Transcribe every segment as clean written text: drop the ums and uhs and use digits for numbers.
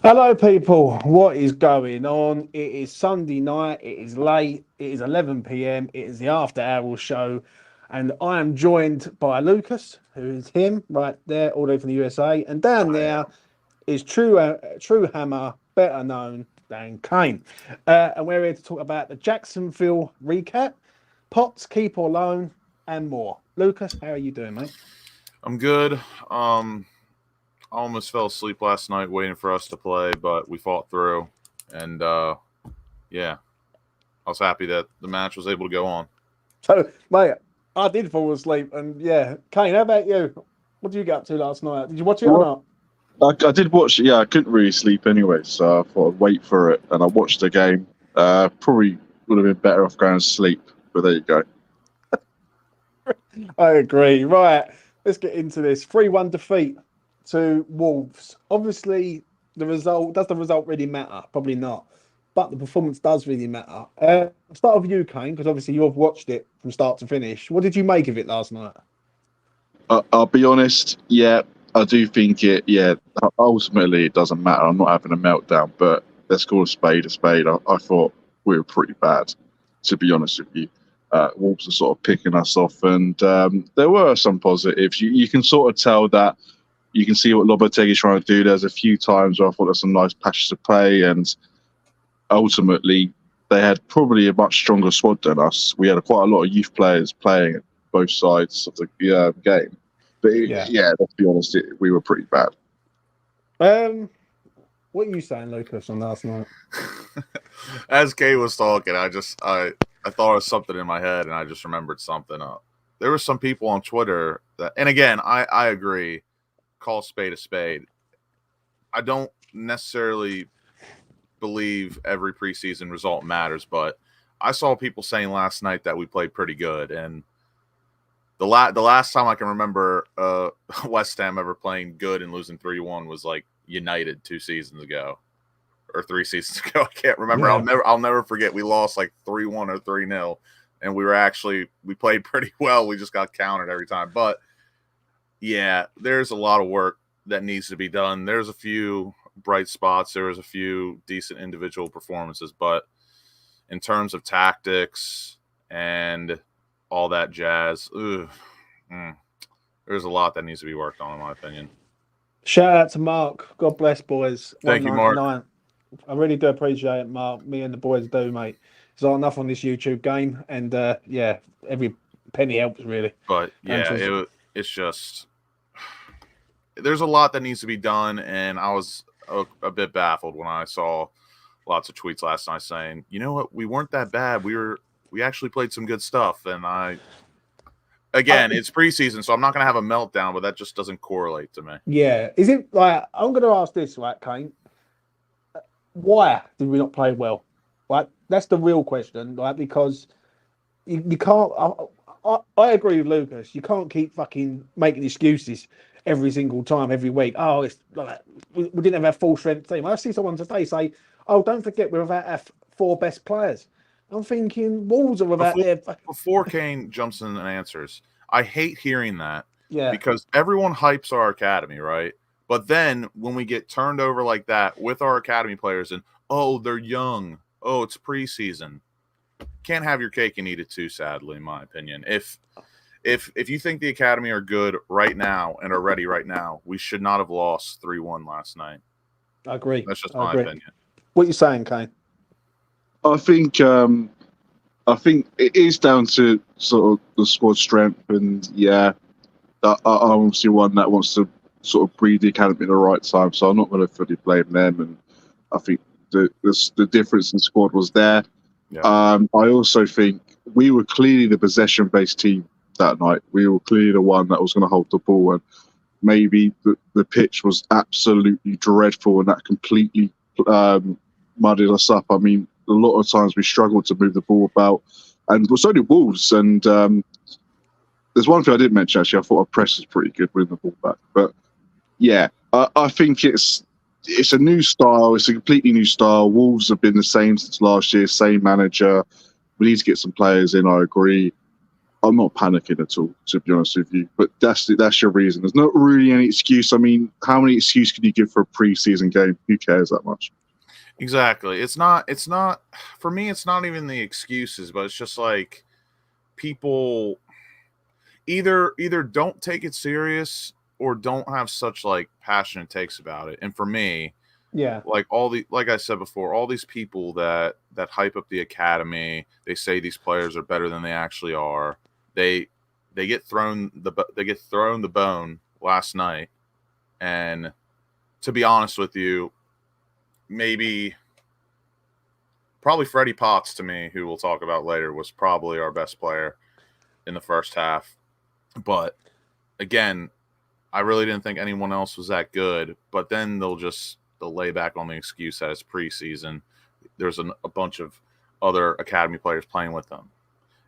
Hello, people. What is going on? It is Sunday night. It is late. It is 11 p.m. It is the After Hours show. And I am joined by Lucas, who is him right there, all the way from the USA. And down there is True Hammer, better known than Kane. And we're here to talk about the Jacksonville recap, Potts, keep or loan, and more. Lucas, how are you doing, mate? I'm good. I almost fell asleep last night waiting for us to play, but we fought through. And, yeah, I was happy that the match was able to go on. So, mate, I did fall asleep. And, yeah, Kane, how about you? What did you get up to last night? Did you watch it or not? I did watch it. Yeah, I couldn't really sleep anyway, so I thought I'd wait for it. And I watched the game. Probably would have been better off going to sleep, but there you go. I agree. Right, let's get into this. 3-1 defeat to Wolves. Obviously, does the result really matter? Probably not. But the performance does really matter. I'll start with you, Kane, because obviously you've watched it from start to finish. What did you make of it last night? I'll be honest, yeah, I do think ultimately it doesn't matter. I'm not having a meltdown, but let's call a spade a spade. I thought we were pretty bad, to be honest with you. Wolves are sort of picking us off, and there were some positives. You can sort of tell that. You can see what Lopetegui's trying to do. There's a few times where I thought there's some nice passes to play, and ultimately they had probably a much stronger squad than us. We had quite a lot of youth players playing at both sides of the game. But let's be honest, we were pretty bad. What are you saying, Lucas, on last night? As Kay was talking, I thought of something in my head, and I just remembered something. There were some people on Twitter that, and again, I agree. Call a spade a spade. I don't necessarily believe every preseason result matters, but I saw people saying last night that we played pretty good, and the last time I can remember West Ham ever playing good and losing 3-1 was like United 2 seasons ago or 3 seasons ago. I can't remember. Yeah. I'll never forget. We lost like 3-1 or 3-0, and we played pretty well. We just got countered every time, but. Yeah, there's a lot of work that needs to be done. There's a few bright spots. There was a few decent individual performances, but in terms of tactics and all that jazz, there's a lot that needs to be worked on, in my opinion. Shout out to Mark. God bless, boys. Thank you, Mark. I really do appreciate it, Mark. Me and the boys do, mate. There's not enough on this YouTube game, and every penny helps, really. But yeah, it's just there's a lot that needs to be done, and I was a bit baffled when I saw lots of tweets last night saying, you know what, we weren't that bad. We actually played some good stuff, and it's preseason, so I'm not going to have a meltdown, but that just doesn't correlate to me. Yeah, is it like I'm going to ask this, right, Kane? Why did we not play well? Right, that's the real question, right? Because you can't. I agree with Lucas. You can't keep fucking making excuses every single time, every week. Oh, it's like we didn't have our full strength team. I see someone today say, "Oh, don't forget we're without our 4 best players." I'm thinking Wolves are without their. Before Kane jumps in and answers, I hate hearing that. Yeah. Because everyone hypes our academy, right? But then when we get turned over like that with our academy players, and they're young. Oh, it's preseason. Can't have your cake and eat it too, sadly, in my opinion. If you think the academy are good right now and are ready right now, we should not have lost 3-1 last night. I agree. That's just my opinion. What are you saying, Kane? I think it is down to sort of the squad strength, and I'm obviously one that wants to sort of breed the academy at the right time, so I'm not going to fully blame them. And I think the difference in squad was there. Yeah. I also think we were clearly the possession-based team that night. We were clearly the one that was going to hold the ball, and maybe the pitch was absolutely dreadful, and that completely muddied us up. I mean, a lot of times we struggled to move the ball about, and so did Wolves. And there's one thing I didn't mention, actually. I thought our press was pretty good winning the ball back. But, yeah, I think it's it's a new style. It's a completely new style. Wolves have been the same since last year. Same manager. We need to get some players in. I agree. I'm not panicking at all, to be honest with you. But that's your reason. There's not really any excuse. I mean, how many excuses can you give for a preseason game? Who cares that much? Exactly. It's not for me, it's not even the excuses, but it's just like people either don't take it serious or don't have such like passionate takes about it. And for me, Yeah. like I said before, all these people that hype up the academy, they say these players are better than they actually are. They get thrown the bone last night, and to be honest with you, probably Freddy Potts, to me, who we'll talk about later, was probably our best player in the first half. But again, I really didn't think anyone else was that good. But then they'll lay back on the excuse that it's preseason. There's a bunch of other academy players playing with them.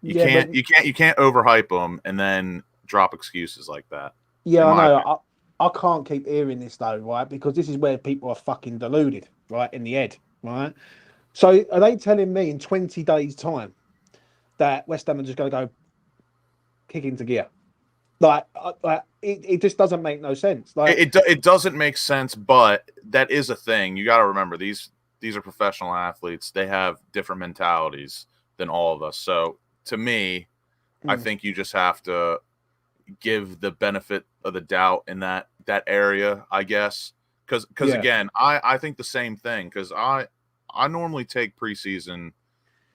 You can't overhype them and then drop excuses like that. Yeah, I know. I can't keep hearing this though, right? Because this is where people are fucking deluded, right, in the head, right? So are they telling me in 20 days' time that West Ham are just going to go kick into gear? Like it just doesn't make no sense. Like it doesn't make sense, but that is a thing. You got to remember these are professional athletes. They have different mentalities than all of us. So to me, I think you just have to give the benefit of the doubt in that area, I guess. Because again, I think the same thing, because I normally take preseason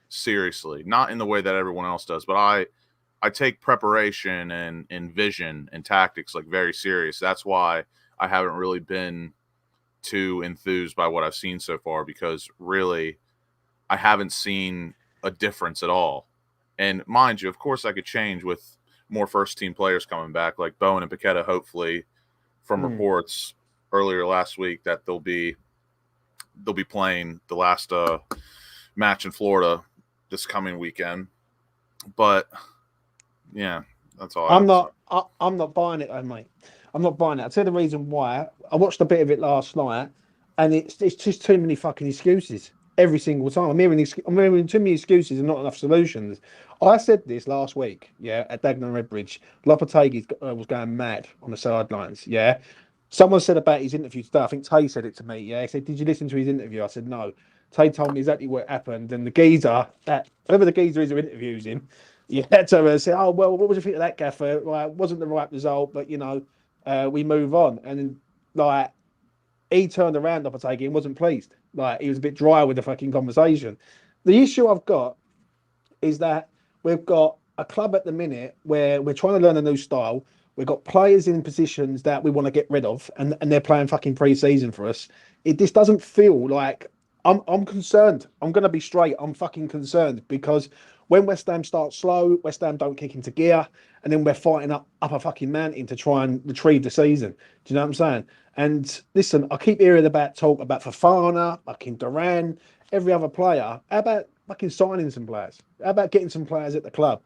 seriously, not in the way that everyone else does, but I take preparation and vision and tactics like very serious. That's why I haven't really been too enthused by what I've seen so far, because really I haven't seen a difference at all. And mind you, of course, I could change with more first team players coming back, like Bowen and Paqueta, hopefully, from reports earlier last week that they'll be playing the last match in Florida this coming weekend. But yeah, that's all. I'm not buying it, though, mate. I'm not buying it. I'll tell you the reason why. I watched a bit of it last night, and it's just too many fucking excuses every single time. I'm hearing too many excuses and not enough solutions. I said this last week, yeah, at Dagenham Redbridge. Lopetegui was going mad on the sidelines, yeah. Someone said about his interview today. I think Tay said it to me. Yeah, he said, "Did you listen to his interview?" I said, "No." Tay told me exactly what happened, and the geezer, whoever the geezer is who interviews him, yeah, so say, "Oh well, what was you think of that, Gaffer? Like, it wasn't the right result, but we move on." And like, he turned around Lopetegui and wasn't pleased. Like, he was a bit dry with the fucking conversation. The issue I've got is that we've got a club at the minute where we're trying to learn a new style. We've got players in positions that we want to get rid of, and they're playing fucking pre-season for us. This doesn't feel like I'm concerned. I'm going to be straight. I'm fucking concerned, because when West Ham starts slow, West Ham don't kick into gear, and then we're fighting up a fucking mountain to try and retrieve the season. Do you know what I'm saying? And listen, I keep hearing talk about Fofana, fucking Duran, every other player. How about fucking signing some players? How about getting some players at the club?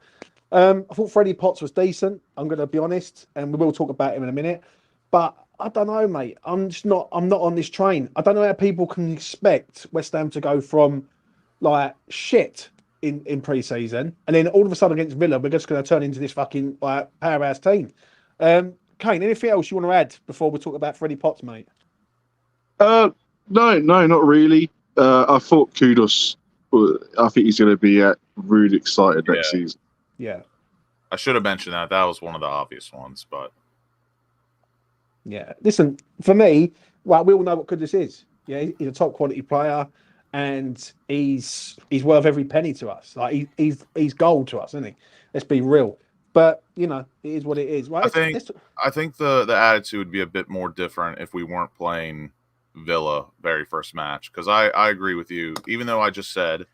I thought Freddy Potts was decent. I'm going to be honest, and we will talk about him in a minute. But I don't know, mate. I'm not on this train. I don't know how people can expect West Ham to go from like shit in pre-season, and then all of a sudden against Villa, we're just going to turn into this fucking like powerhouse team. Kane, anything else you want to add before we talk about Freddy Potts, mate? No, not really. I thought Kudos. I think he's going to be really excited next season. Yeah. I should have mentioned that. That was one of the obvious ones, but yeah. Listen, for me, well, we all know what Kudus is. Yeah, he's a top quality player, and he's worth every penny to us. Like he's gold to us, isn't he? Let's be real. But it is what it is, right? I think the attitude would be a bit more different if we weren't playing Villa very first match, because I agree with you. Even though I just said,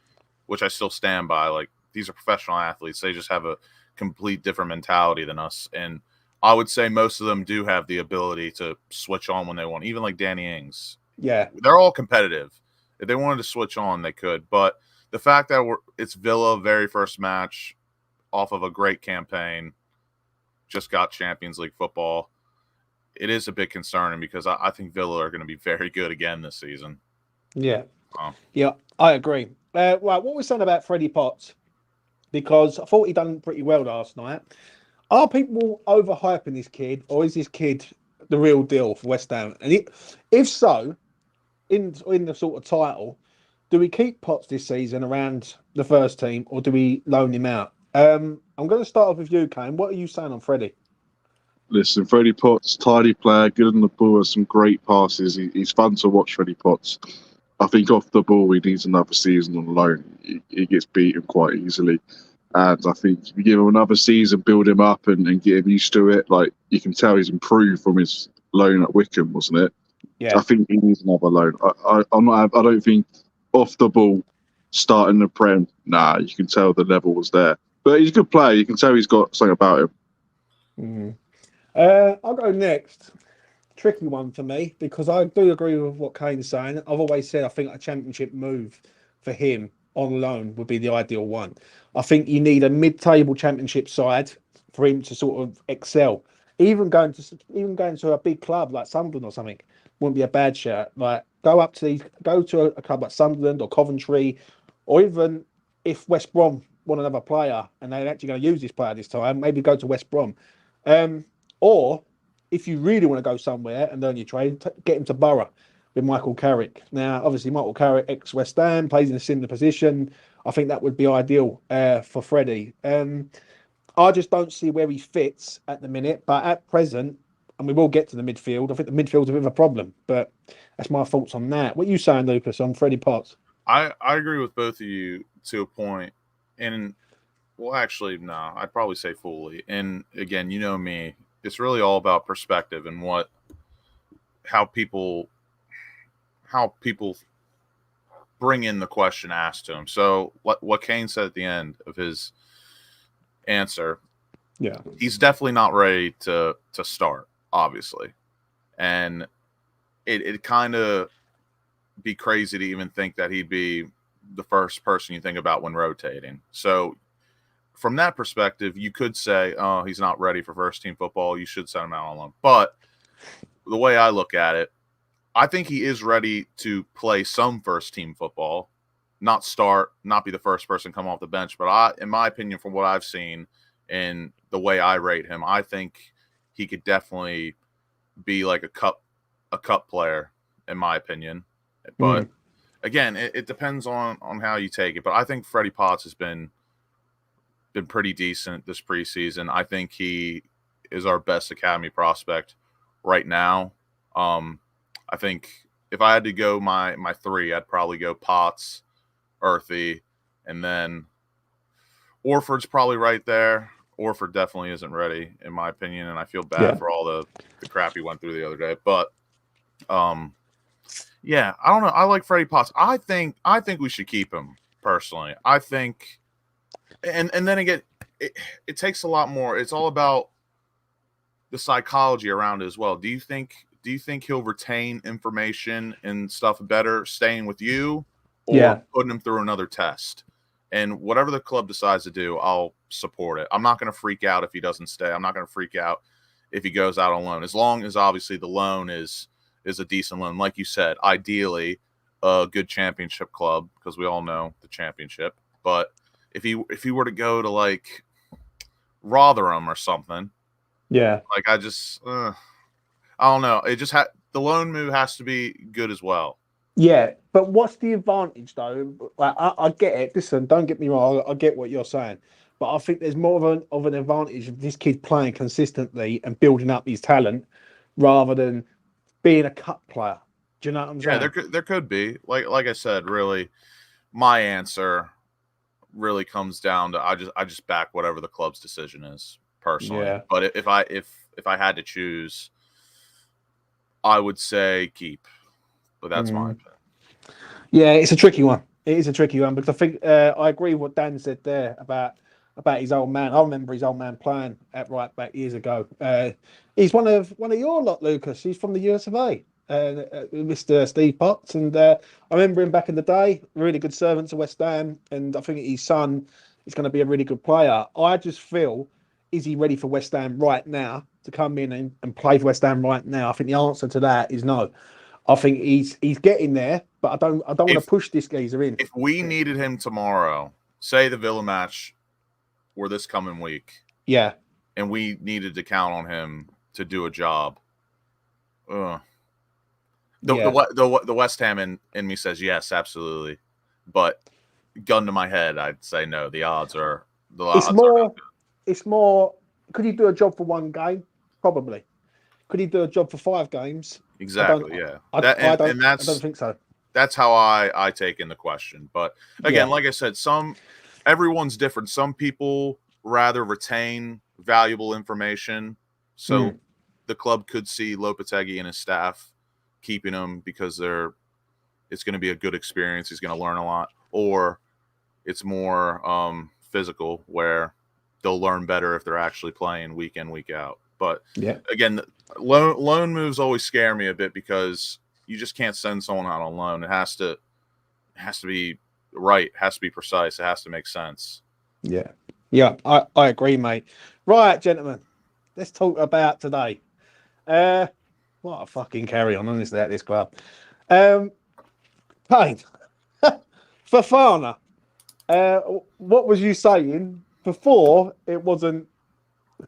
which I still stand by, like, these are professional athletes. They just have a complete different mentality than us. And I would say most of them do have the ability to switch on when they want, even like Danny Ings. Yeah. They're all competitive. If they wanted to switch on, they could. But the fact that it's Villa, very first match, off of a great campaign, just got Champions League football, it is a bit concerning because I think Villa are going to be very good again this season. Yeah. Oh. Yeah, I agree. Right, what was saying about Freddy Potts? Because I thought he done pretty well last night. Are people overhyping this kid, or is this kid the real deal for West Ham? And if so, in the sort of title, do we keep Potts this season around the first team, or do we loan him out? I'm going to start off with you, Kane. What are you saying on Freddie? Listen, Freddy Potts, tidy player, good on the ball, has some great passes. He's fun to watch, Freddy Potts. I think off the ball, he needs another season on loan. He gets beaten quite easily. And I think if you give him another season, build him up and get him used to it, like you can tell he's improved from his loan at Wickham, wasn't it? Yeah. I think he needs another loan. I don't think off the ball, starting the Prem, nah, you can tell the level was there. But he's a good player. You can tell he's got something about him. I'll go next. Tricky one for me because I do agree with what Kane's saying. I've always said I think a championship move for him on loan would be the ideal one. I think you need a mid-table championship side for him to sort of excel. Even going to a big club like Sunderland or something wouldn't be a bad shout. Like go to a club like Sunderland or Coventry, or even if West Brom want another player and they're actually going to use this player this time, maybe go to West Brom. Or if you really want to go somewhere and learn your trade, get him to Borough with Michael Carrick. Now, obviously, Michael Carrick, ex-West Ham, plays in a similar position. I think that would be ideal for Freddie. I just don't see where he fits at the minute, but at present, and we will get to the midfield, I think the midfield's a bit of a problem, but that's my thoughts on that. What are you saying, Lucas, on Freddie Potts? I agree with both of you to a point. And, well, actually, no, I'd probably say fully. And, again, you know me. It's really all about perspective and how people bring in the question asked to them. So what Kane said at the end of his answer, yeah, he's definitely not ready to start, obviously, and it kind of be crazy to even think that he'd be the first person you think about when rotating. So from that perspective, you could say, oh, he's not ready for first team football. You should send him out on loan. But the way I look at it, I think he is ready to play some first team football, not start, not be the first person come off the bench. But in my opinion, from what I've seen and the way I rate him, I think he could definitely be like a cup player, in my opinion. But again, it depends on how you take it. But I think Freddy Potts has been pretty decent this preseason. I think he is our best academy prospect right now. I think if I had to go my three, I'd probably go Potts, Earthy, and then Orford's probably right there. Orford definitely isn't ready, in my opinion, and I feel bad for all the crap he went through the other day. But yeah, I don't know. I like Freddy Potts. I think we should keep him personally. I think, and then again, it takes a lot more. It's all about the psychology around it as well. Do you think he'll retain information and stuff better staying with you, or putting him through another test? And whatever the club decides to do, I'll support it. I'm not going to freak out if he doesn't stay. I'm not going to freak out if he goes out on loan, as long as obviously the loan is a decent loan. Like you said, ideally a good championship club, because we all know the championship. But if he were to go to like Rotherham or something, like I don't know. It just the loan move has to be good as well. Yeah, but what's the advantage though? Like, I get it. Listen, don't get me wrong. I get what you're saying, but I think there's more of an advantage of this kid playing consistently and building up his talent, rather than being a cup player. Do you know what I'm saying? Yeah, there could be. Like I said, really, my answer really comes down to I just back whatever the club's decision is personally. Yeah. But if I had to choose, I would say keep. But that's my opinion. Yeah, it's a tricky one. It is a tricky one because I think I agree with what Dan said there about his old man. I remember his old man playing at right back years ago. He's one of your lot, Lucas. He's from the US of A, Mr. Steve Potts, and I remember him back in the day. Really good servant to West Ham, and I think his son is going to be a really good player. I just feel is he ready for West Ham right now to come in and play for West Ham right now? I think the answer to that is no. I think he's getting there, but I don't want to push this geezer in. If we needed him tomorrow, say the Villa match were this coming week, yeah, and we needed to count on him to do a job, the West Ham in me says yes, absolutely, but gun to my head, I'd say no. The odds are It's more. Could he do a job for one game? Probably. Could he do a job for 5 games? Exactly. Yeah. I don't think so. That's how I take in the question. But again, like I said, everyone's different. Some people rather retain valuable information, so the club could see Lopetegui and his staff keeping him because it's going to be a good experience. He's going to learn a lot, or it's more physical where they'll learn better if they're actually playing week in, week out. But again, loan moves always scare me a bit because you just can't send someone out on loan. It has to be right. It has to be precise. It has to make sense. Yeah, I agree, mate. Right, gentlemen, let's talk about today. What a fucking carry on, honestly, at this club. Payne, Fofana. What was you saying before it wasn't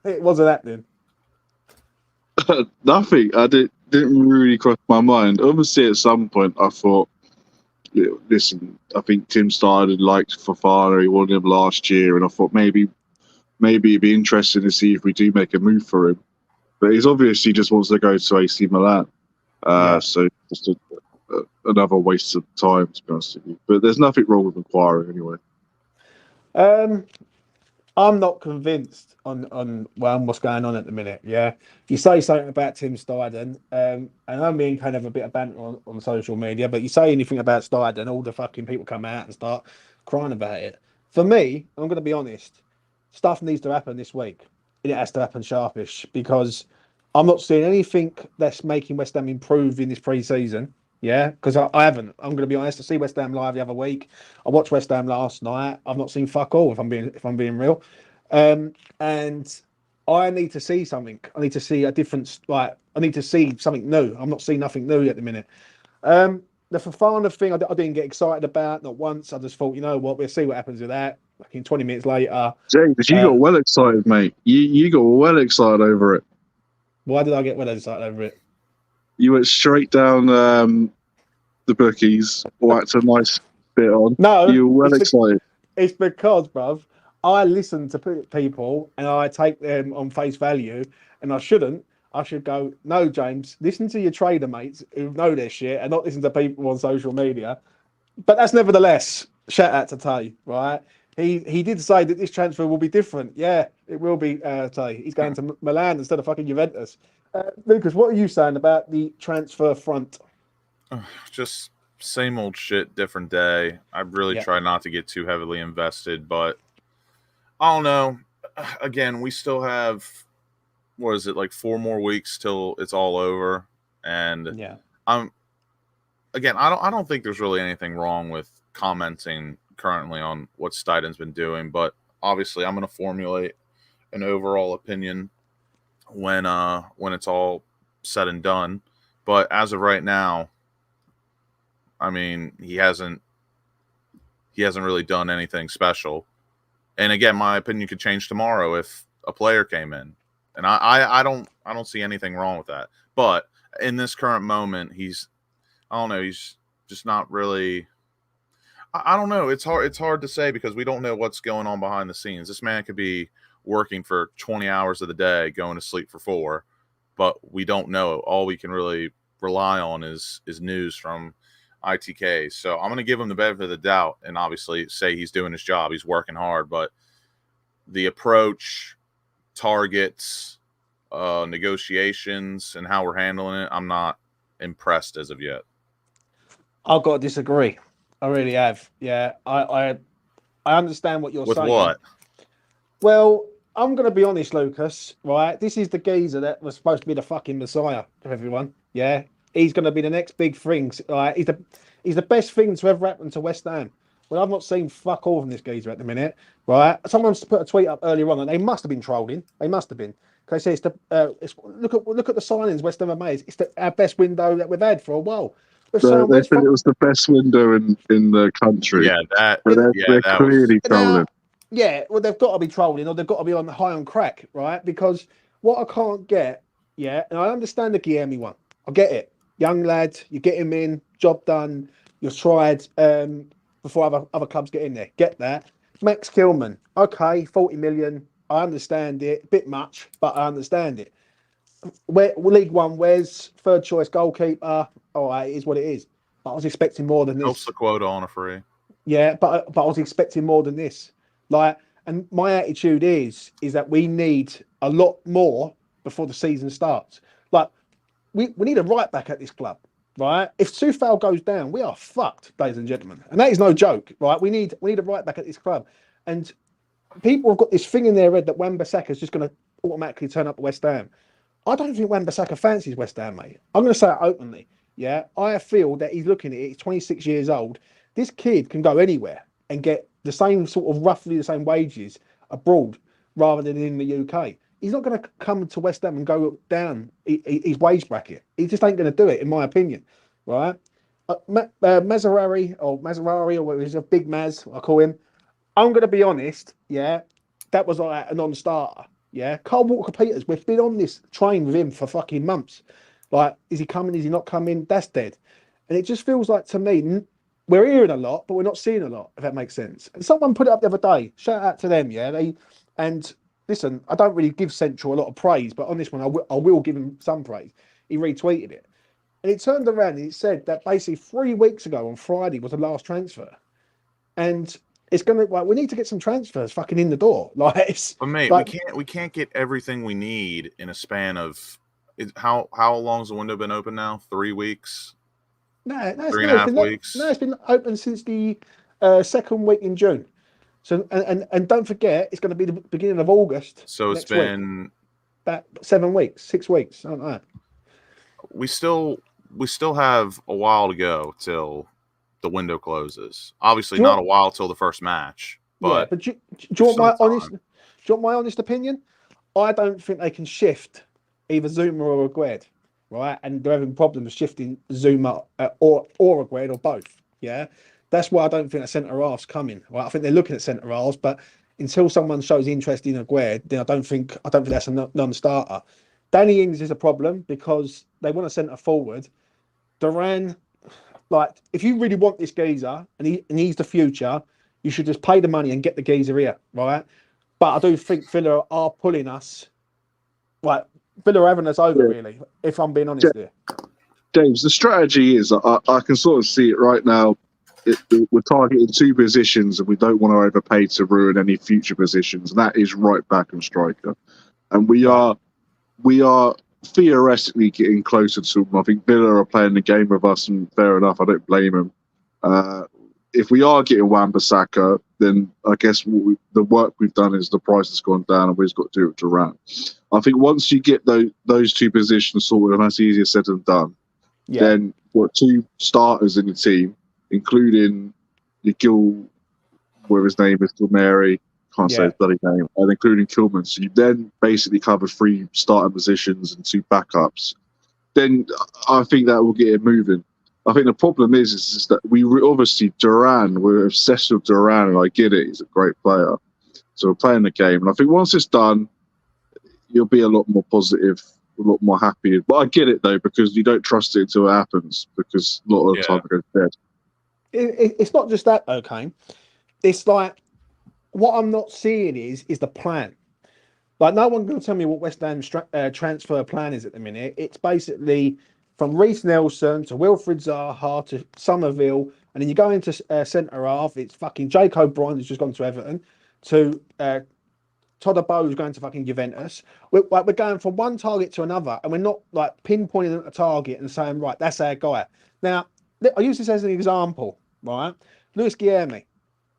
happening? Nothing. I didn't really cross my mind. Obviously, at some point, I thought, listen, I think Tim started liked Fofana. He wanted him last year, and I thought maybe it'd be interesting to see if we do make a move for him. But he's obviously just wants to go to AC Milan. So just another waste of time, to be honest with you. But there's nothing wrong with inquiring anyway. I'm not convinced on what's going on at the minute. Yeah, you say something about Tim Steidten, and I'm being kind of a bit of banter on social media. But you say anything about Steidten, all the fucking people come out and start crying about it. For me, I'm going to be honest. Stuff needs to happen this week. It has to happen sharpish because I'm not seeing anything that's making West Ham improve in this pre-season. Yeah, because I haven't. I'm going to be honest. I see West Ham live the other week. I watched West Ham last night. I've not seen fuck all. If I'm being real, and I need to see something. I need to see a difference. I need to see something new. I'm not seeing nothing new at the minute. The Fofana thing, I didn't get excited about. Not once. I just thought, you know what? We'll see what happens with that. Like in 20 minutes later, James, you got well excited, mate. You got well excited over it. Why did I get well excited over it? You went straight down the bookies, whacked a nice bit on. No, you were well excited. It's because, bruv, I listen to people and I take them on face value, and I shouldn't. I should go, no, James, listen to your trader mates who know their shit and not listen to people on social media. But that's nevertheless, shout out to Tay, right? He did say that this transfer will be different. Yeah, it will be, Tay. He's going to Milan instead of fucking Juventus. Lucas, what are you saying about the transfer front? Just same old shit, different day. I really try not to get too heavily invested, but I don't know. Again, we still have, what is it, like 4 more weeks till it's all over, and I don't think there's really anything wrong with commenting currently on what Steiden's been doing, but obviously I'm going to formulate an overall opinion when it's all said and done. But as of right now, I mean, he hasn't really done anything special. And again, my opinion could change tomorrow if a player came in. And I don't see anything wrong with that. But in this current moment, he's just not really. I don't know. It's hard to say because we don't know what's going on behind the scenes. This man could be working for 20 hours of the day, going to sleep for 4, but we don't know. All we can really rely on is news from ITK. So I'm going to give him the benefit of the doubt and obviously say he's doing his job. He's working hard, but the approach, targets, negotiations, and how we're handling it, I'm not impressed as of yet. I've got to disagree. I really have. Yeah, I understand what you're saying. With what? Well, I'm going to be honest, Lucas, right? This is the geezer that was supposed to be the fucking messiah for everyone. Yeah, he's going to be the next big thing. Right? He's the best thing to ever happen to West Ham. Well, I've not seen fuck all from this geezer at the minute, right? Someone's put a tweet up earlier on, and they must have been trolling. They must have been. Because they say look at the signings West Ham have made. It's our best window that we've had for a while. We've signed They said it was the best window in the country. Yeah, but they're that clearly trolling. Yeah, well, they've got to be trolling, or they've got to be on high on crack, right? Because what I can't get, yeah, and I understand the Guilherme one. I get it. Young lad, you get him in, job done. You've tried before other clubs get in there. Get that. Max Kilman, okay, 40 million. I understand it. A bit much, but I understand it. League One, where's third choice goalkeeper? All right, it is what it is. But I was expecting more than this. Helps the quota on a free. Yeah, but I was expecting more than this. Like, and my attitude is that we need a lot more before the season starts. Like, we need a right back at this club, right? If Soufal goes down, we are fucked, ladies and gentlemen. And that is no joke, right? We need a right back at this club. And people have got this thing in their head that Wan-Bissaka is just going to automatically turn up at West Ham. I don't think Wan-Bissaka fancies West Ham, mate. I'm going to say it openly. Yeah, I feel that he's looking at it. He's 26 years old. This kid can go anywhere and get the same sort of roughly the same wages abroad rather than in the UK. He's not going to come to West Ham and go down his wage bracket. He just ain't going to do it, in my opinion, right? Maserari or whatever, he's a big Maz, I call him. I'm going to be honest, yeah, that was like a non-starter, yeah. Carl Walker-Peters, we've been on this train with him for fucking months. Like, is he coming? Is he not coming? That's dead. And it just feels like, to me, we're hearing a lot, but we're not seeing a lot, if that makes sense. And someone put it up the other day. Shout out to them, yeah. And listen, I don't really give Central a lot of praise, but on this one, I will give him some praise. He retweeted it. And it turned around and it said that basically 3 weeks ago on Friday was the last transfer. And it's going to, like, we need to get some transfers fucking in the door. Like, it's, but mate, like, we can't get everything we need in a span of how long's the window been open now? 3 weeks? No, 3.5 weeks. No, it's been open since the second week in June. So and don't forget, it's going to be the beginning of August. So it's been about 7 weeks, 6 weeks. I don't know. We still have a while to go till the window closes. Obviously, not a while till the first match. But yeah, but do you want my honest opinion? I don't think they can shift either Zuma or Aguerd, right? And they're having problems shifting Zuma or Aguerd or both. Yeah, that's why I don't think a centre half's coming. Right? I think they're looking at centre halves, but until someone shows interest in Aguerd, then I don't think that's a non-starter. Danny Ings is a problem because they want a centre forward. Duran, like, if you really want this geezer and he's the future, you should just pay the money and get the geezer here, right? But I do think Villa are pulling us. Like, Villa are having us over, really, if I'm being honest here. James, the strategy is, I can sort of see it right now. We're targeting two positions and we don't want to overpay to ruin any future positions. And that is right back and striker. And we are theoretically getting closer to them. I think Villa are playing the game with us, and fair enough, I don't blame them. If we are getting Wan-Bissaka, then I guess the work we've done is the price has gone down and we've got to do it to Durant. I think once you get those two positions sorted, and that's easier said than done, then what, two starters in the team, including your Gil, where his name is Gilmary, can't say his bloody name, and including Kilman. So you then basically cover 3 starting positions and 2 backups. Then I think that will get it moving. I think the problem is that we obviously we're obsessed with Duran, and I get it. He's a great player. So we're playing the game. And I think once it's done, you'll be a lot more positive, a lot more happy. But I get it, though, because you don't trust it until it happens, because a lot of the time it goes dead. It's not just that, though, Kane. It's like, what I'm not seeing is the plan. Like, no one's going to tell me what West Ham's transfer plan is at the minute. It's basically from Reece Nelson to Wilfred Zaha to Somerville, and then you go into centre half. It's fucking Jake O'Brien who's just gone to Everton, to Todd Bow who's going to fucking Juventus. We're going from one target to another, and we're not like pinpointing at a target and saying, right, that's our guy. Now, I use this as an example, right? Luis Guilherme,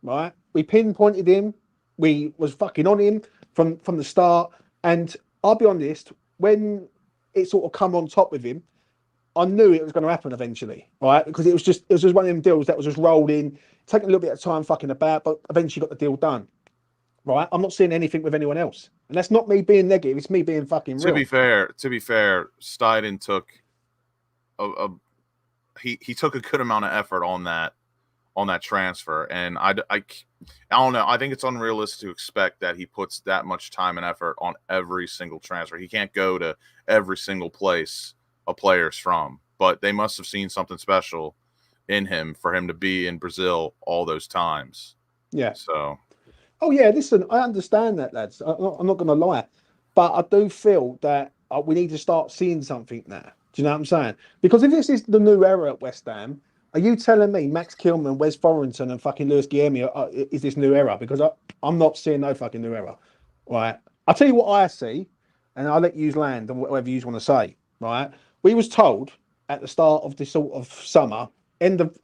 right? We pinpointed him. We was fucking on him from the start. And I'll be honest, when it sort of come on top with him, I knew it was going to happen eventually, right? Because it was just one of them deals that was just rolling, taking a little bit of time fucking about, but eventually got the deal done, right? I'm not seeing anything with anyone else, and that's not me being negative. It's me being fucking real. To be fair, Steiden took he took a good amount of effort on that transfer, and I don't know. I think it's unrealistic to expect that he puts that much time and effort on every single transfer. He can't go to every single place a player's from, but they must have seen something special in him for him to be in Brazil all those times. Yeah. So. Oh yeah, listen, I understand that, lads. I'm not going to lie, but I do feel that we need to start seeing something now. Do you know what I'm saying? Because if this is the new era at West Ham, are you telling me Max Kilman, Wes Thorrington, and fucking Lewis Guilherme is this new era? Because I'm not seeing no fucking new era, right? I'll tell you what I see, and I'll let you land on whatever you want to say, right? We was told at the start of this sort of summer, end of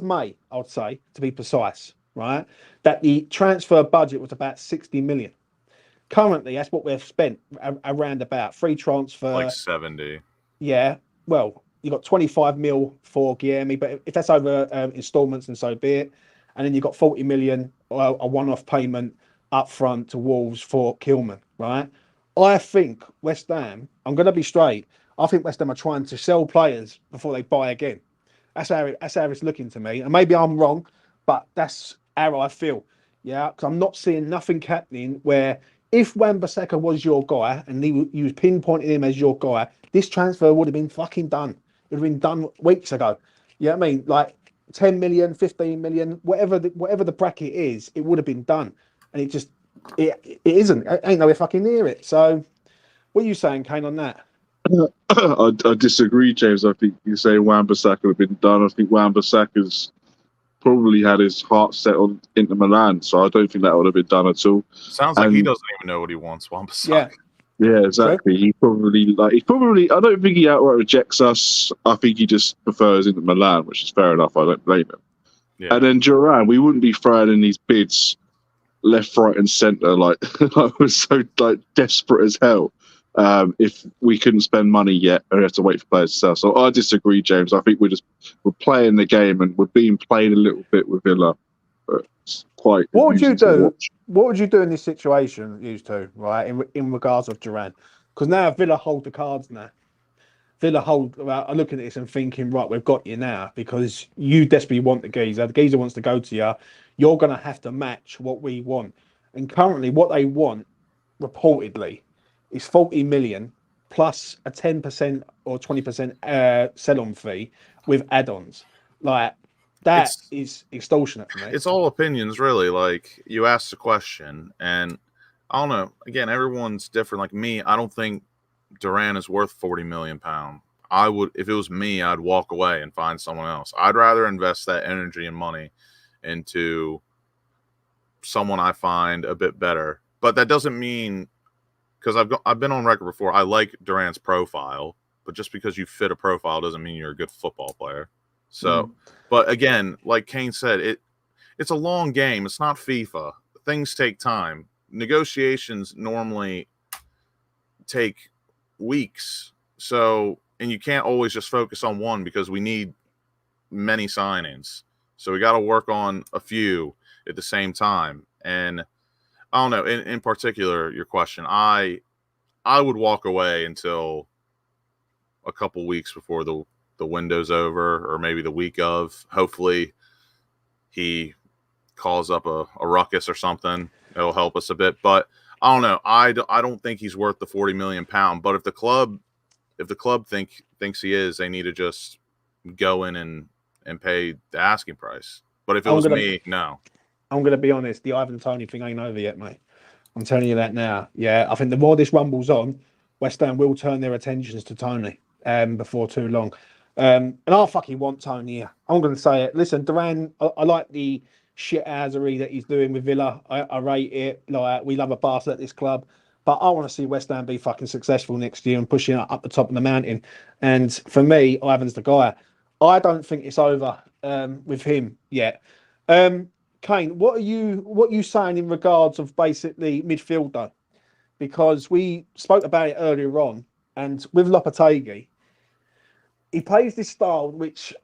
May, I would say, to be precise, right, that the transfer budget was about 60 million. Currently, that's what we've spent around about free transfer. Like 70. Yeah. Well, you got 25 mil for Guilherme, but if that's over installments, and so be it. And then you got 40 million, a one-off payment up front to Wolves for Kilman, right? I think West Ham, I'm going to be straight, I think West Ham are trying to sell players before they buy again. That's how it's looking to me. And maybe I'm wrong, but that's how I feel. Yeah, because I'm not seeing nothing happening where if Wan-Bissaka was your guy and you was pinpointing him as your guy, this transfer would have been fucking done. It would have been done weeks ago. You know what I mean? Like 10 million, 15 million, whatever the bracket is, it would have been done. And it isn't. It ain't nowhere fucking near it. So what are you saying, Kane, on that? I disagree, James. I think you say Wan-Bissaka would have been done. I think Wan-Bissaka's probably had his heart set on Inter Milan, so I don't think that would have been done at all. Sounds like he doesn't even know what he wants, Wan-Bissaka. Yeah, exactly. He probably I don't think he outright rejects us. I think he just prefers Inter Milan, which is fair enough. I don't blame him. Yeah. And then Duran, we wouldn't be throwing in these bids left, right, and centre like I was so desperate as hell. If we couldn't spend money yet, and we have to wait for players to sell. So I disagree, James. I think we're playing the game, and we're being played a little bit with Villa. But it's quite. What would you do? What would you do in this situation, you two, right? In regards of Duran, because now Villa hold the cards now. Villa hold. I'm looking at this and thinking, right, we've got you now because you desperately want the geezer. The geezer wants to go to you. You're going to have to match what we want, and currently, what they want, reportedly, is 40 million plus a 10% or 20% sell-on fee with add-ons. Like that is extortionate for me. It's all opinions, really. Like you asked the question, and I don't know. Again, everyone's different. Like me, I don't think Duran is worth £40 million. I would, if it was me, I'd walk away and find someone else. I'd rather invest that energy and money into someone I find a bit better. But that doesn't mean, because I've been on record before, I like Duran's profile, but just because you fit a profile doesn't mean you're a good football player. So, but again, like Kane said, it's a long game. It's not FIFA. Things take time. Negotiations normally take weeks. So, and you can't always just focus on one because we need many signings. So we got to work on a few at the same time. And I don't know, in particular, your question, I would walk away until a couple weeks before the window's over, or maybe the week of. Hopefully he calls up a ruckus or something. It'll help us a bit. But I don't know. I don't think he's worth the £40 million. But if the club thinks he is, they need to just go in and pay the asking price. But if it was me, no. I'm going to be honest, the Ivan Toney thing ain't over yet, mate. I'm telling you that now. Yeah, I think the more this rumbles on, West Ham will turn their attentions to Toney before too long. And I fucking want Toney here. I'm going to say it. Listen, Duran, I like the shithousery that he's doing with Villa. I rate it. Like, we love a bastard at this club. But I want to see West Ham be fucking successful next year and pushing up the top of the mountain. And for me, Ivan's the guy. I don't think it's over with him yet. Kane, what are you saying in regards of basically midfield though? Because we spoke about it earlier on, and with Lopetegui, he plays this style, which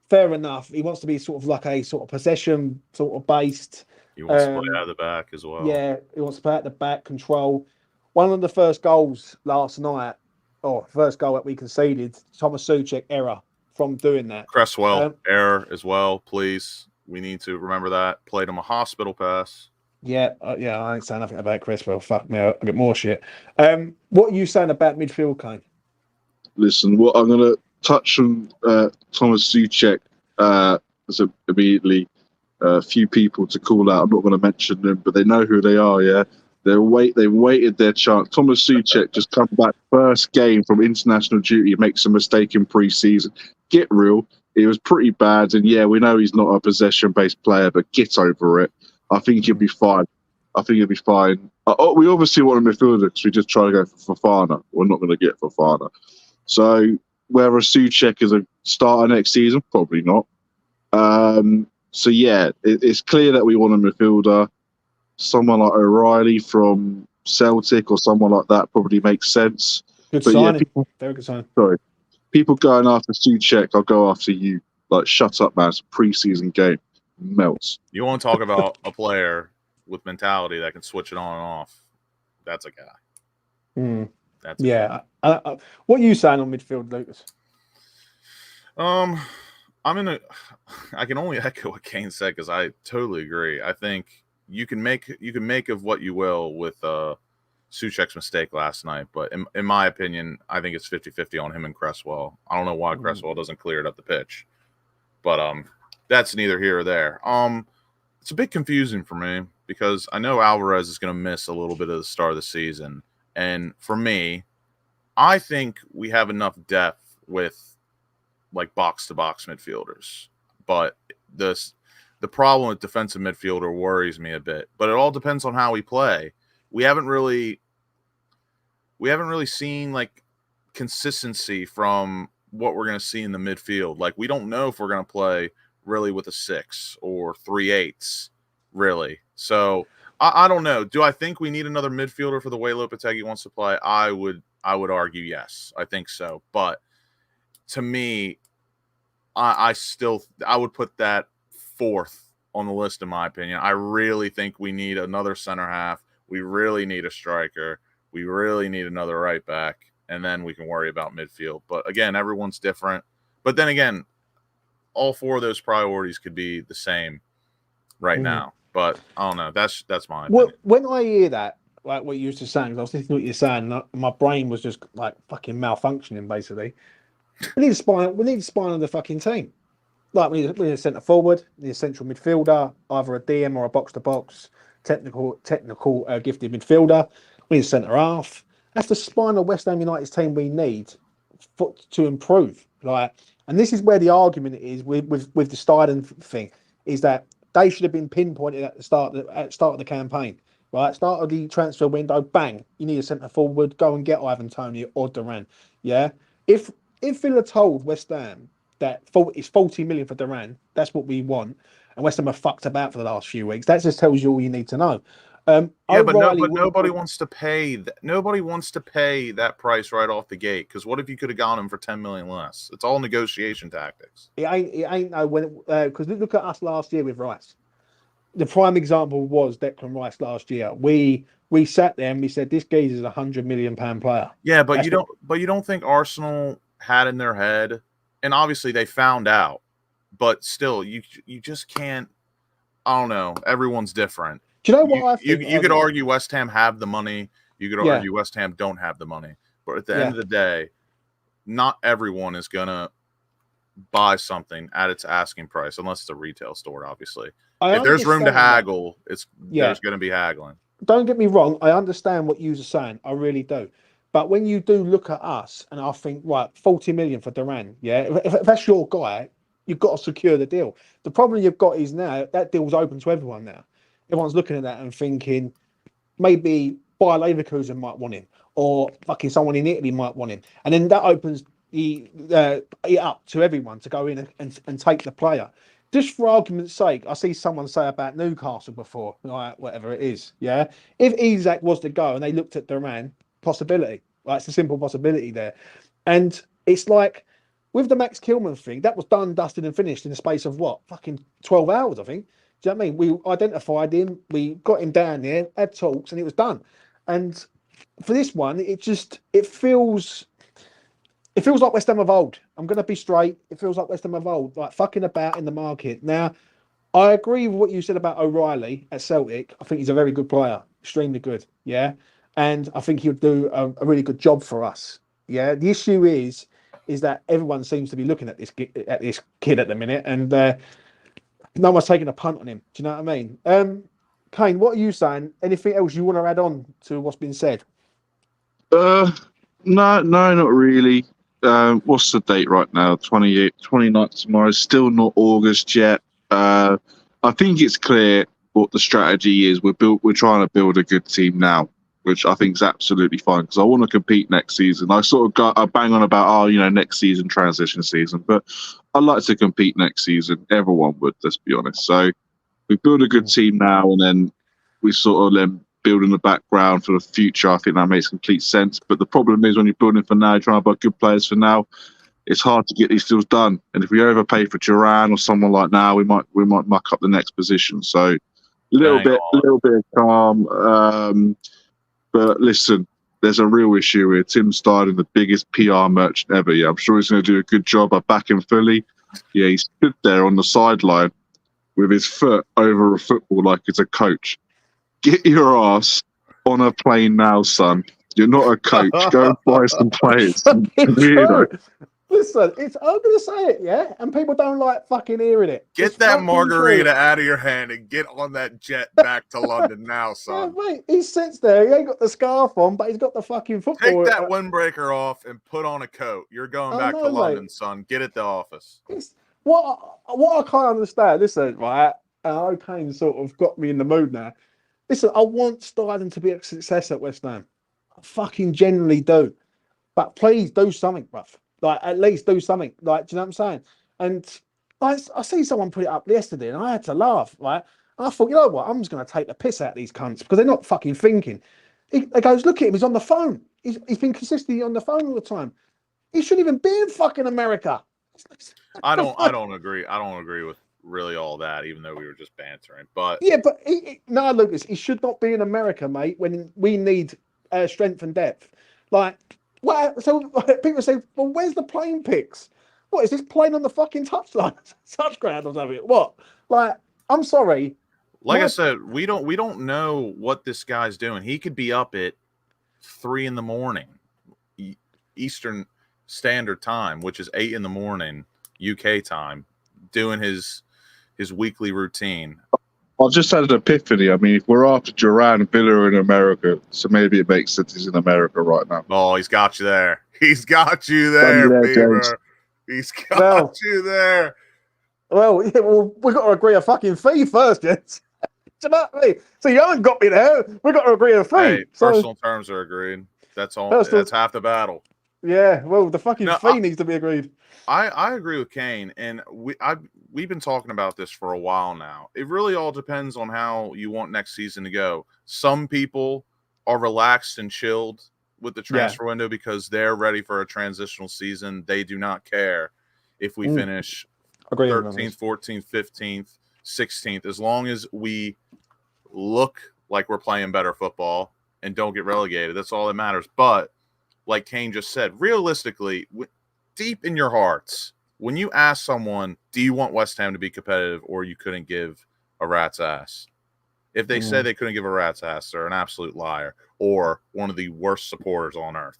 fair enough. He wants to be sort of like a sort of possession sort of based. He wants to play out of the back as well. Yeah, he wants to play at the back, control. One of the first goals last night, or first goal that we conceded, Thomas Souček error from doing that. Cresswell error as well, please. We need to remember that. Played him a hospital pass. Yeah, I ain't saying nothing about Cresswell. Fuck me, I get more shit. What are you saying about midfield, Kane? Listen, what I'm going to touch on Thomas Souček immediately. A few people to call out. I'm not going to mention them, but they know who they are. Yeah, they waited their chance. Thomas Souček just come back first game from international duty, makes a mistake in pre-season. Get real. It was pretty bad, and yeah, we know he's not a possession-based player, but get over it. I think he'll be fine. We obviously want a midfielder because we just try to go for Fofana. We're not going to get Fofana. So whether Souček is a starter next season, probably not. So yeah, it's clear that we want a midfielder. Someone like O'Reilly from Celtic or someone like that probably makes sense. Good but signing. Yeah, very good signing. Sorry. People going after Souček, I'll go after you. Like, shut up, man. It's a pre-season game. Melts. You want to talk about a player with mentality that can switch it on and off. That's a guy. That's yeah. What are you saying on midfield, Lucas? I can only echo what Kane said because I totally agree. I think you can make of what you will with Souček's mistake last night, but in my opinion, I think it's 50-50 on him and Cresswell. I don't know why Cresswell doesn't clear it up the pitch, but that's neither here or there. It's a bit confusing for me because I know Alvarez is going to miss a little bit of the start of the season, and for me, I think we have enough depth with like box-to-box midfielders, but the problem with defensive midfielder worries me a bit. But it all depends on how we play. We haven't really seen like consistency from what we're going to see in the midfield. Like, we don't know if we're going to play really with a 6 or 3/8, really. So I don't know. Do I think we need another midfielder for the way Lopetegui wants to play? I would argue yes. I think so. But to me, I would put that 4th on the list, in my opinion. I really think we need another center half. We really need a striker. We really need another right back. And then we can worry about midfield. But again, everyone's different. But then again, all 4 of those priorities could be the same right now. But I don't know. That's my opinion. When I hear that, like what you used to saying, I was listening to what you're saying, my brain was just like fucking malfunctioning, basically. We need a spine of the fucking team. Like, we need a centre forward, we need a central midfielder, either a DM or a box-to-box, technical gifted midfielder. We need a centre half. That's the spine of West Ham United's team we need to improve. Like, and this is where the argument is with the Steiden thing, is that they should have been pinpointed at the start of the campaign. Right, start of the transfer window, bang, you need a centre forward, go and get Ivan Toney or Duran. Yeah, if Villa told West Ham that it's 40 million for Duran, that's what we want, and West Ham are fucked about for the last few weeks, that just tells you all you need to know. But nobody wants to pay. Nobody wants to pay that price right off the gate. Because what if you could have gotten him for 10 million less? It's all negotiation tactics. It ain't no when because look at us last year with Rice. The prime example was Declan Rice last year. We sat there and we said this geezer's £100 million player. Yeah, but you don't think Arsenal had in their head, and obviously they found out, but still, you just can't. I don't know. Everyone's different. Do you know what I think? You could argue West Ham have the money. You could argue West Ham don't have the money. But at the end of the day, not everyone is gonna buy something at its asking price unless it's a retail store, obviously. If there's room to haggle, there's going to be haggling. Don't get me wrong. I understand what you're saying. I really do. But when you do look at us, and I think, right, 40 million for Duran, yeah, if that's your guy, you've got to secure the deal. The problem you've got is now that deal's open to everyone now. Everyone's looking at that and thinking maybe Bayer Leverkusen might want him, or fucking someone in Italy might want him. And then that opens it up to everyone to go in and take the player. Just for argument's sake, I see someone say about Newcastle before, like whatever it is. Yeah, if Isak was to go and they looked at Duran, possibility. Like, it's a simple possibility there, and it's like with the Max Kilman thing, that was done, dusted, and finished in the space of what? Fucking 12 hours, I think. Do you know what I mean? We identified him, we got him down there, had talks, and it was done. And for this one, it feels like West Ham of old. I'm going to be straight. It feels like West Ham of old, like fucking about in the market. Now, I agree with what you said about O'Reilly at Celtic. I think he's a very good player, extremely good. Yeah. And I think he'll do a really good job for us. Yeah. The issue is that everyone seems to be looking at this kid at the minute, and no one's taking a punt on him. Do you know what I mean? Kane, what are you saying? Anything else you want to add on to what's been said? No, not really. What's the date right now? 29th tomorrow. Still not August yet. I think it's clear what the strategy is. We're trying to build a good team now, which I think is absolutely fine because I want to compete next season. I bang on about next season, transition season, but I'd like to compete next season. Everyone would, let's be honest. So we build a good team now, and then we sort of then build in the background for the future. I think that makes complete sense. But the problem is when you're building for now, you're trying to buy good players for now, it's hard to get these deals done. And if we overpay for Duran or someone like now, we might muck up the next position. So a little bit of calm. But listen, there's a real issue here. Tim Stein, the biggest PR merchant ever. Yeah, I'm sure he's going to do a good job. I back him fully. Yeah, he stood there on the sideline with his foot over a football like it's a coach. Get your ass on a plane now, son. You're not a coach. Go and buy some players. Listen, I'm going to say it, yeah? And people don't like fucking hearing it. Get that margarita out of your hand and get on that jet back to London now, son. Yeah, mate, he sits there. He ain't got the scarf on, but he's got the fucking football. Take that windbreaker off and put on a coat. You're going back to London, son. Get at the office. What I can't understand, listen, right? Kane sort of got me in the mood now. Listen, I want Stein to be a success at West Ham. I fucking genuinely do. But please do something, bruv. Like, at least do something. Like, do you know what I'm saying? And I see someone put it up yesterday and I had to laugh, right? And I thought, you know what? I'm just going to take the piss out of these cunts because they're not fucking thinking. He goes, look at him. He's on the phone. He's been consistently on the phone all the time. He shouldn't even be in fucking America. I don't agree. I don't agree with really all that, even though we were just bantering. But yeah, but no, Lucas, he should not be in America, mate, when we need strength and depth. Like, well, so people say, well, where's the plane pics? What is this plane on the fucking touchline, touchground or something? What? Like, I'm sorry. Like I said, we don't know what this guy's doing. He could be up at 3 a.m. Eastern Standard Time, which is 8 a.m. UK time, doing his weekly routine. I've just had an epiphany. I mean, if we're after Duran and Villa in America, so maybe it makes sense he's in America right now. Oh, he's got you there. He's got you there, Beaver. He's got you there. Well, yeah, we've got to agree a fucking fee first, gents. Do you know what I mean? So you haven't got me there. We've got to agree a fee. Hey, personal terms are agreed. That's all. That's half the battle. Yeah, well, the fucking fee needs to be agreed. I agree with Kane, and we've been talking about this for a while now. It really all depends on how you want next season to go. Some people are relaxed and chilled with the transfer window because they're ready for a transitional season. They do not care if we finish 13th, 14th, 15th, 16th, as long as we look like we're playing better football and don't get relegated. That's all that matters. But like Kane just said, realistically, deep in your hearts, when you ask someone, do you want West Ham to be competitive, or you couldn't give a rat's ass? If they say they couldn't give a rat's ass, they're an absolute liar or one of the worst supporters on earth.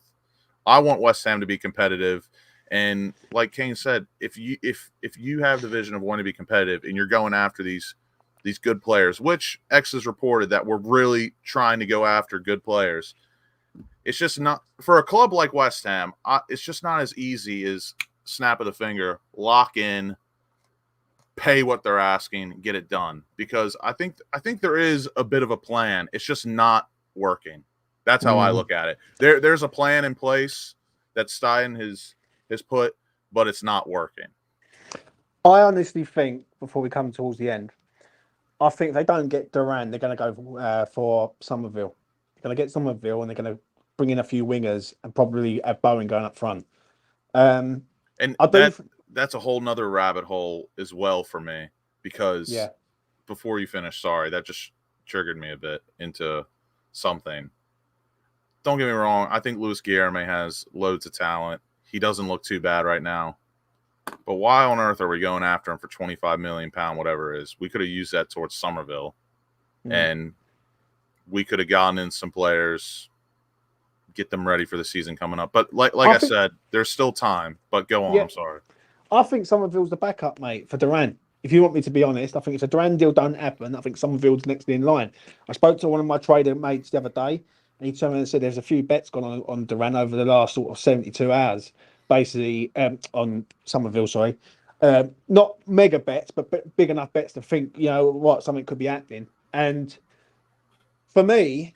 I want West Ham to be competitive. And like Kane said, if you have the vision of wanting to be competitive and you're going after these good players, which X has reported that we're really trying to go after good players, it's just not for a club like West Ham. It's just not as easy as snap of the finger, lock in, pay what they're asking, get it done. Because I think there is a bit of a plan. It's just not working. That's how I look at it. There's a plan in place that Stein has put, but it's not working. I honestly think, before we come towards the end, I think if they don't get Duran, they're going to go for Somerville. They're going to get Somerville, and they're going to bring in a few wingers and probably have Bowen going up front. And I do. that's a whole nother rabbit hole as well for me, because Yeah. before you finish, sorry, that just triggered me a bit into something. Don't get me wrong, I think Luis Guilherme has loads of talent. He doesn't look too bad right now. But why on earth are we going after him for £25 million, whatever it is? We could have used that towards Somerville, and we could have gotten in some players, get them ready for the season coming up. But like I said, there's still time. But go on. Yeah. I'm sorry. I think Somerville's the backup, mate, for Duran. If you want me to be honest, I think if the Duran deal don't happen, I think Somerville's next in line. I spoke to one of my trader mates the other day, and he turned around and said there's a few bets gone on Duran over the last sort of 72 hours, basically on Somerville, sorry. Not mega bets, but big enough bets to think, what, something could be happening. And for me,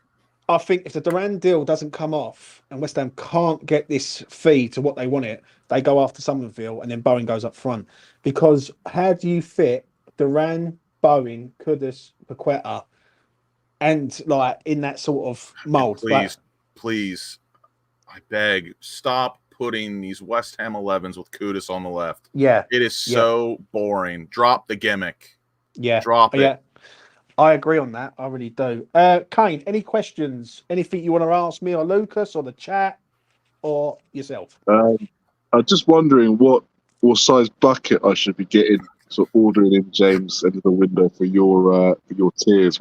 I think if the Duran deal doesn't come off and West Ham can't get this fee to what they want it, they go after Somerville and then Bowen goes up front. Because how do you fit Duran, Bowen, Kudus, Paqueta, and like in that sort of mould? Please, I beg, stop putting these West Ham 11s with Kudus on the left. Yeah. It is so boring. Drop the gimmick. Yeah. Drop it. Yeah. I agree on that. I really do. Kane, any questions? Anything you want to ask me or Lucas or the chat or yourself? I'm just wondering what size bucket I should be getting, sort of ordering in James into the window for your tears.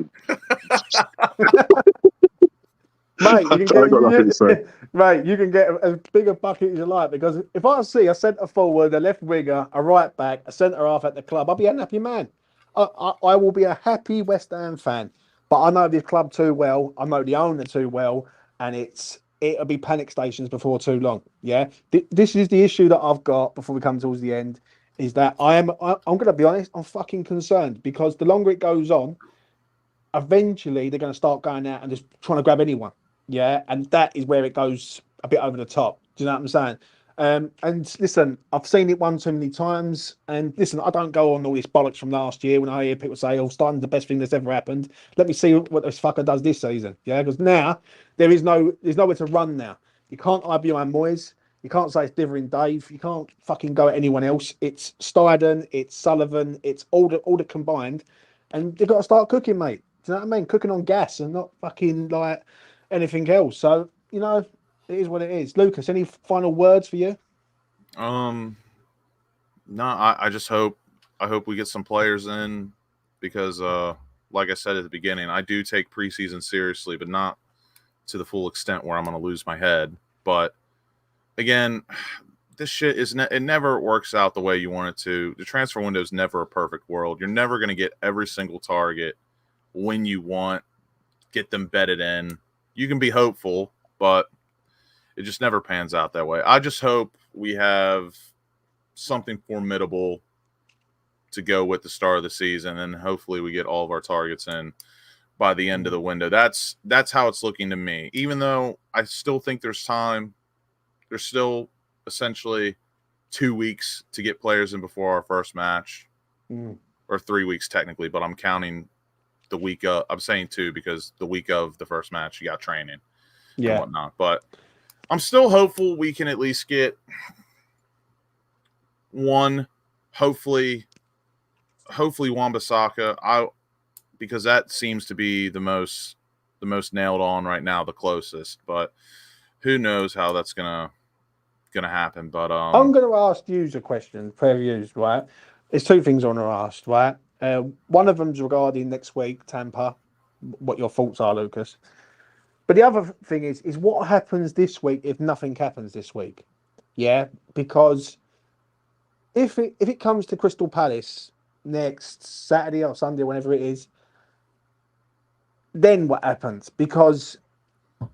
Mate, you can I got nothing to say. Mate, you can get as big a bucket as you like, because if I see a centre forward, a left winger, a right back, a centre half at the club, I'll be a happy man. I will be a happy West Ham fan. But I know this club too well. I know the owner too well, and it'll be panic stations before too long. Yeah, this is the issue that I've got before we come towards the end. Is that I'm going to be honest. I'm fucking concerned, because the longer it goes on, eventually they're going to start going out and just trying to grab anyone. Yeah, and that is where it goes a bit over the top. Do you know what I'm saying? And listen, I've seen it one too many times. And listen, I don't go on all this bollocks from last year when I hear people say, "Oh, Stein's the best thing that's ever happened." Let me see what this fucker does this season. Yeah, because now there's nowhere to run now. You can't hide behind Moyes. You can't say it's Diver and Dave. You can't fucking go at anyone else. It's Steiden, it's Sullivan, it's all the combined, and they've got to start cooking, mate. Do you know what I mean? Cooking on gas and not fucking like anything else. So, it is what it is. Lucas, any final words for you? No, I just hope we get some players in, because like I said at the beginning, I do take preseason seriously, but not to the full extent where I'm going to lose my head. But again, this shit it never works out the way you want it to. The transfer window is never a perfect world. You're never going to get every single target when you want, get them bedded in. You can be hopeful, but it just never pans out that way. I just hope we have something formidable to go with the start of the season, and hopefully we get all of our targets in by the end of the window. That's how it's looking to me. Even though I still think there's time, there's still essentially 2 weeks to get players in before our first match, or 3 weeks technically, but I'm counting the week of. I'm saying 2 because the week of the first match you got training and whatnot. But I'm still hopeful we can at least get one, hopefully Wan-Bissaka, because that seems to be the most nailed on right now, the closest. But who knows how that's gonna happen. But I'm going to ask you a question, previews, right? There's 2 things I want to ask, right? One of them's regarding next week, Tampa. What your thoughts are, Lucas? But the other thing is what happens this week if nothing happens this week? Yeah, because if it comes to Crystal Palace next Saturday or Sunday, whenever it is, then what happens? Because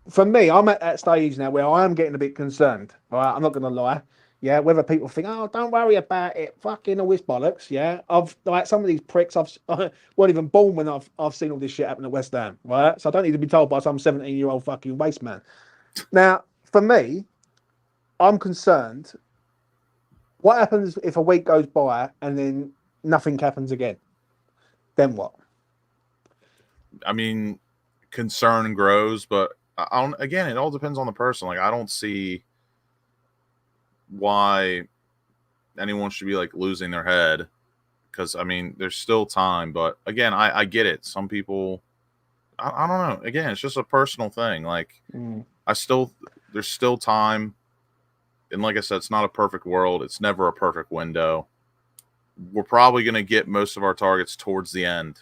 for me, I'm at that stage now where I am getting a bit concerned. All right, I'm not going to lie. Yeah, whether people think, "Oh, don't worry about it," fucking all this bollocks. Yeah, I've like some of these pricks. I weren't even born when I've seen all this shit happen at West Ham. Right, so I don't need to be told by some 17-year-old fucking waste man. Now, for me, I'm concerned. What happens if a week goes by and then nothing happens again? Then what? I mean, concern grows, but again, it all depends on the person. Like, I don't see why anyone should be like losing their head, because I mean there's still time. But again, I get it. Some people, I don't know. Again, it's just a personal thing. Like there's still time, and like I said, it's not a perfect world. It's never a perfect window. We're probably going to get most of our targets towards the end,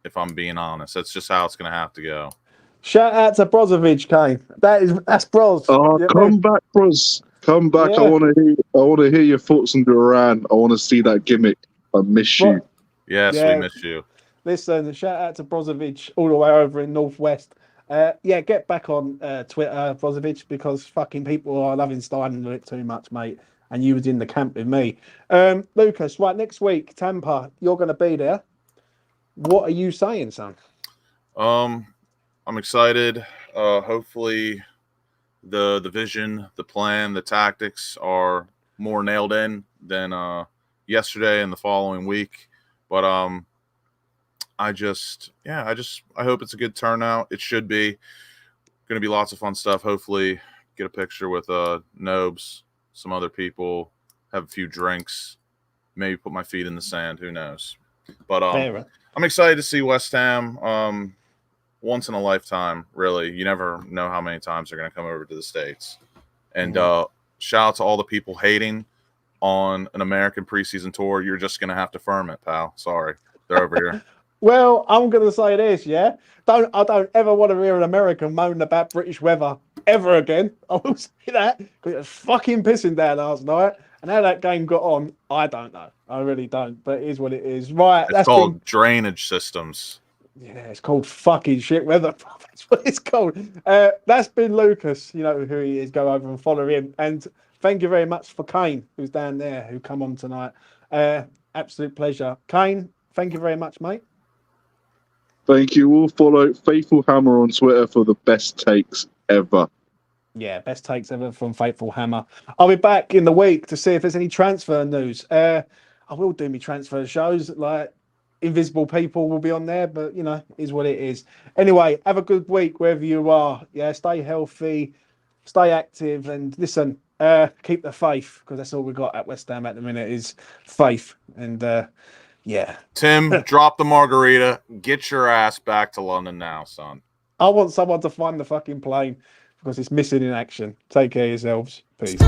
if I'm being honest. That's just how it's going to have to go. Shout out to Brozovic, Kane. That's Bros. Oh, come back, bros. Come back. Yeah. I want to hear your thoughts on Duran. I want to see that gimmick. I miss you. Yes, Yeah. we miss you. Listen, shout out to Brozovic all the way over in Northwest. Yeah, get back on Twitter, Brozovic, because fucking people are loving Stein a bit too much, mate. And you was in the camp with me. Lucas, right, next week, Tampa, you're going to be there. What are you saying, son? I'm excited. Hopefully the vision, the plan, the tactics are more nailed in than yesterday and the following week. But I hope it's a good turnout. It should be. Going to be lots of fun stuff. Hopefully get a picture with Nobes, some other people, have a few drinks, maybe put my feet in the sand. Who knows? But I'm excited to see West Ham. Once in a lifetime, really. You never know how many times they're going to come over to the States. And shout out to all the people hating on an American preseason tour. You're just going to have to firm it, pal. Sorry. They're over here. Well, I'm going to say this, yeah? I don't ever want to hear an American moan about British weather ever again. I will say that, because it was fucking pissing down last night. And how that game got on, I don't know. I really don't. But it is what it is. Right. It's called drainage systems. Yeah, it's called fucking shit weather. That's what it's called. That's been Lucas. You know who he is. Go over and follow him. And thank you very much for Kane, who's down there, who come on tonight. Absolute pleasure. Kane, thank you very much, mate. Thank you. All follow Faithful Hammer on Twitter for the best takes ever. Yeah, best takes ever from Faithful Hammer. I'll be back in the week to see if there's any transfer news. I will do me transfer shows, like invisible people will be on there, but you know, is what it is. Anyway, have a good week wherever you are. Yeah, stay healthy, stay active, and listen, keep the faith, because that's all we got at West Ham at the minute is faith. And yeah. Tim, drop the margarita. Get your ass back to London now, son. I want someone to find the fucking plane, because it's missing in action. Take care of yourselves. Peace.